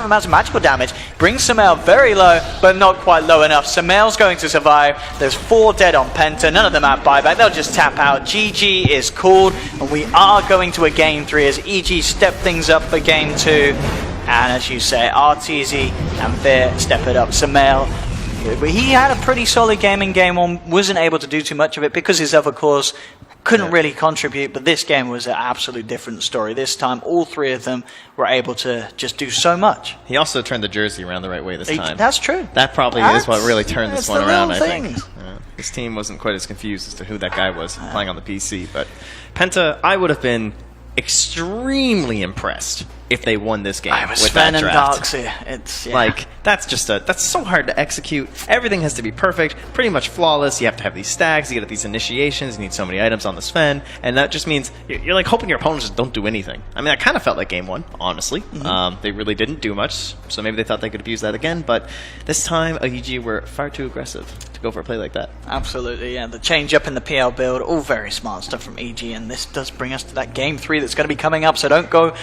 [SPEAKER 1] amounts of magical damage, brings Sumail very low, but not quite low enough. Sumail's going to survive. There's 4 dead on Penta. None of them have buyback. They'll just tap out. GG is called, and we are going to a game 3 as EG step things up for game 2. And as you say, Arteezy and Fear step it up. Sumail, he had a pretty solid game in game 1, wasn't able to do too much of it because his other cores couldn't really contribute, but this game was an absolute different story. This time, all 3 of them were able to just do so much.
[SPEAKER 5] He also turned the jersey around the right way this time.
[SPEAKER 1] That's true.
[SPEAKER 5] That probably is what really turned this one around, I think.
[SPEAKER 1] Things.
[SPEAKER 5] His team wasn't quite as confused as to who that guy was playing on the PC, but Penta, I would have been extremely impressed if they won this game with
[SPEAKER 1] Sven
[SPEAKER 5] that
[SPEAKER 1] and
[SPEAKER 5] draft.
[SPEAKER 1] Darkseer. It's
[SPEAKER 5] like that's so hard to execute. Everything has to be perfect, pretty much flawless. You have to have these stacks, you get these initiations, you need so many items on the Sven, and that just means you're like hoping your opponents just don't do anything. I mean, that kind of felt like game 1, honestly. They really didn't do much, so maybe they thought they could abuse that again, but this time EG were far too aggressive to go for a play like that.
[SPEAKER 1] Absolutely, yeah. The change up in the PL build, all very smart stuff from EG, and this does bring us to that game 3 that's going to be coming up, so don't go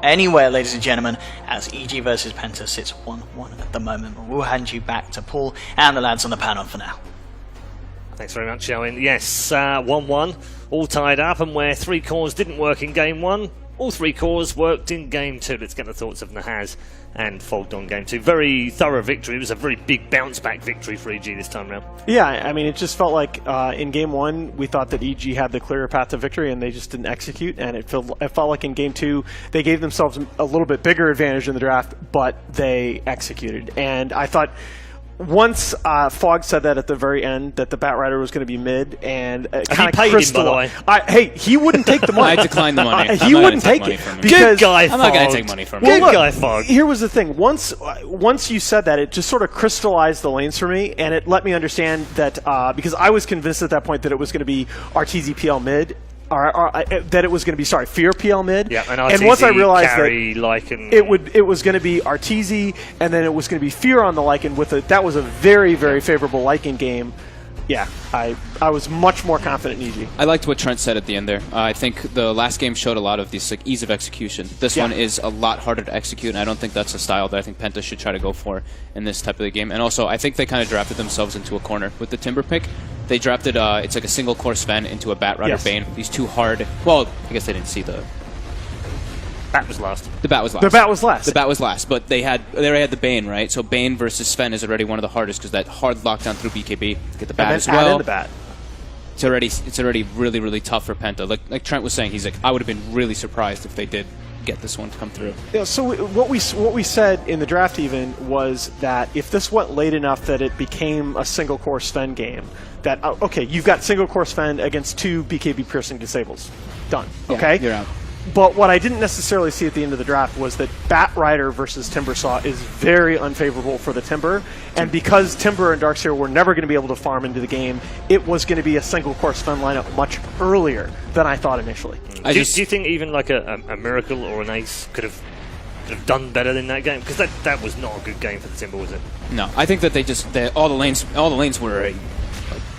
[SPEAKER 1] anywhere, ladies and gentlemen, as EG versus Penta sits 1-1 at the moment. We'll hand you back to Paul and the lads on the panel for now.
[SPEAKER 2] Thanks very much, Owen. Yes, 1-1, all tied up, and where 3 cores didn't work in game 1, all 3 cores worked in game 2. Let's get the thoughts of Nahaz and Fogged on game 2. Very thorough victory. It was a very big bounce back victory for EG this time round.
[SPEAKER 3] Yeah, I mean, it just felt like in game 1 we thought that EG had the clearer path to victory and they just didn't execute, and it felt like in game 2 they gave themselves a little bit bigger advantage in the draft, but they executed. And I thought once Fogg said that at the very end, that the Batrider was going to be mid, and kind of
[SPEAKER 2] paid him, by the way.
[SPEAKER 3] Hey, he wouldn't take the money.
[SPEAKER 4] I declined the money.
[SPEAKER 3] He wouldn't take it because
[SPEAKER 2] Good guy,
[SPEAKER 4] I'm not going to take money from
[SPEAKER 2] Good
[SPEAKER 4] him.
[SPEAKER 2] guy, Fogg.
[SPEAKER 3] Here was the thing. Once you said that, it just sort of crystallized the lanes for me, and it let me understand that because I was convinced at that point that it was going to be Arteezy PL mid. That it was going to be Fear PL mid.
[SPEAKER 2] Yeah,
[SPEAKER 3] and once I realized
[SPEAKER 2] carry,
[SPEAKER 3] that
[SPEAKER 2] Lycan,
[SPEAKER 3] it was going to be Arteezy, and then it was going to be Fear on the Lycan with that was a very, very favorable Lycan game. yeah, I was much more confident in EG.
[SPEAKER 4] I liked what Trent said at the end there. I think the last game showed a lot of this like ease of execution. This one is a lot harder to execute, and I don't think that's a style that I think Penta should try to go for in this type of the game. And also, I think they kind of drafted themselves into a corner with the Timber pick. They drafted, it's like a single core Sven into a Bat Rider Bane. These two hard, well, I guess they didn't see the...
[SPEAKER 2] Bat was last.
[SPEAKER 4] The Bat was last.
[SPEAKER 3] The Bat was last.
[SPEAKER 4] The Bat was last, but they already had the Bane, right? So Bane versus Sven is already one of the hardest because that hard lockdown through BKB. Get the Bat as well.
[SPEAKER 3] Add in the Bat.
[SPEAKER 4] It's already really, really tough for Penta. Like Trent was saying, he's like, I would have been really surprised if they did get this one to come through.
[SPEAKER 3] Yeah, so what we said in the draft even was that if this went late enough that it became a single core Sven game, that okay, you've got single core Sven against 2 BKB piercing disables, done. Okay,
[SPEAKER 4] yeah, you're out.
[SPEAKER 3] But what I didn't necessarily see at the end of the draft was that Bat Rider versus Timber Saw is very unfavorable for the Timber, and because Timber and Darkseer were never going to be able to farm into the game, it was going to be a single core Sven lineup much earlier than I thought initially.
[SPEAKER 2] Do you think even like a Miracle or an Ace could have done better in that game? Because that was not a good game for the Timber, was it?
[SPEAKER 4] No, I think that all the lanes were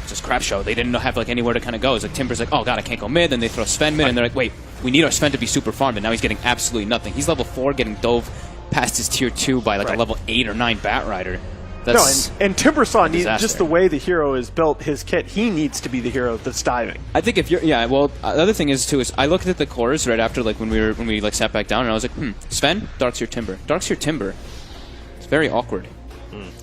[SPEAKER 4] just crap show. They didn't have like anywhere to kind of go. It's like Timber's like, oh god, I can't go mid. Then they throw Sven mid, and they're like, wait, we need our Sven to be super farmed, and now he's getting absolutely nothing. He's level 4, getting dove past his tier 2 by like a level 8 or 9 Bat Rider. That's
[SPEAKER 3] and Timber Saw needs, just the way the hero is built, his kit, he needs to be the hero that's diving.
[SPEAKER 4] I think if you're, the other thing is too is I looked at the cores right after like when we like sat back down, and I was like, Sven, Darkseer Timber, Darkseer Timber. It's very awkward.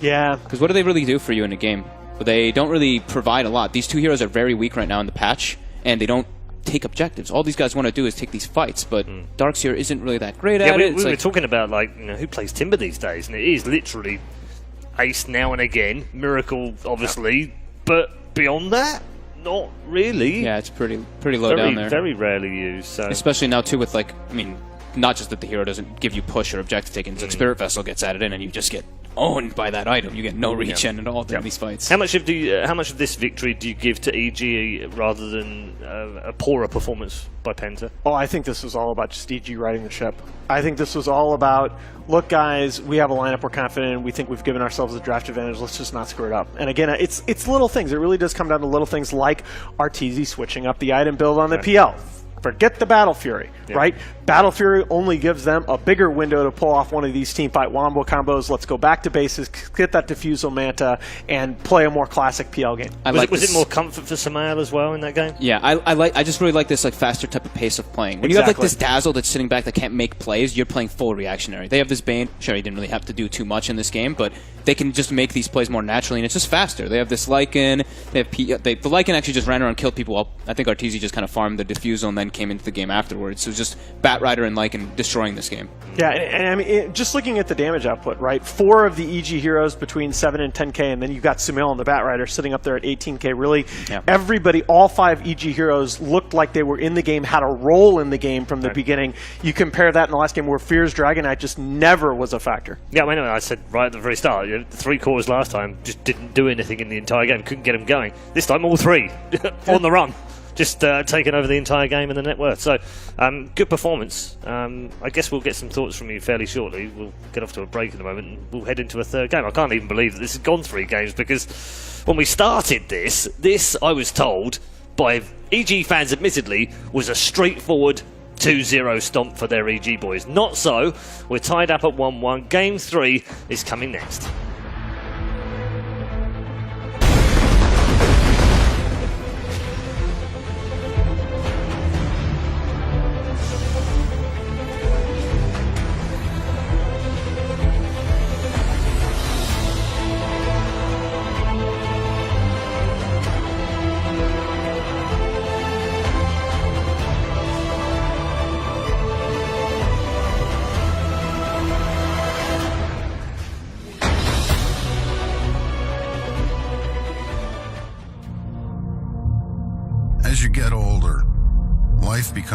[SPEAKER 3] Yeah,
[SPEAKER 4] because what do they really do for you in a game? They don't really provide a lot. These two heroes are very weak right now in the patch, and they don't take objectives. All these guys want to do is take these fights, but Darkseer isn't really that great at it.
[SPEAKER 2] We were talking about like who plays Timber these days, and it is literally Ace now and again, Miracle obviously, but beyond that, not really.
[SPEAKER 4] Yeah, it's pretty low down there.
[SPEAKER 2] Very rarely used. So.
[SPEAKER 4] Especially now too with like, I mean, not just that the hero doesn't give you push or objective taking, it's like Spirit Vessel gets added in and you just get owned by that item. You get no regen at all in these fights.
[SPEAKER 2] How much of this victory do you give to EG rather than a poorer performance by Penta?
[SPEAKER 3] Oh, I think this was all about just EG riding the ship. I think this was all about, look guys, we have a lineup we're confident in, we think we've given ourselves a draft advantage, let's just not screw it up. And again, it's little things. It really does come down to little things like Arteezy switching up the item build on the PL. Forget the Battle Fury, right? Battle Fury only gives them a bigger window to pull off one of these teamfight wombo combos. Let's go back to bases, get that Diffusal Manta, and play a more classic PL game.
[SPEAKER 2] Was it more comfort for Samael as well in that game?
[SPEAKER 4] Yeah, I just really like this like faster type of pace of playing. When you have like this Dazzle that's sitting back that can't make plays, you're playing full reactionary. They have this Bane. Sure, he didn't really have to do too much in this game, but they can just make these plays more naturally, and it's just faster. They have this Lycan. They have the Lycan actually just ran around and killed people. While I think Arteezy just kind of farmed the Diffusal and then came into the game afterwards. So it was just Bat Rider and Lycan destroying this game.
[SPEAKER 3] Yeah, and I mean, just looking at the damage output, right? 4 of the EG heroes between 7 and 10k, and then you've got Sumail and the Bat Rider sitting up there at 18k. Really, everybody, all 5 EG heroes looked like they were in the game, had a role in the game from the beginning. You compare that in the last game where Fear's Dragon Knight just never was a factor.
[SPEAKER 2] Yeah, I mean, I said right at the very start, the 3 cores last time just didn't do anything in the entire game, couldn't get them going. This time, all 3 on the run. Just taking over the entire game and the net worth. So, good performance. I guess we'll get some thoughts from you fairly shortly. We'll get off to a break in a moment and we'll head into a third game. I can't even believe that this has gone 3 games because when we started this I was told by EG fans admittedly was a straightforward 2-0 stomp for their EG boys. Not so. We're tied up at 1-1. Game 3 is coming next.
[SPEAKER 6] As you get older, life becomes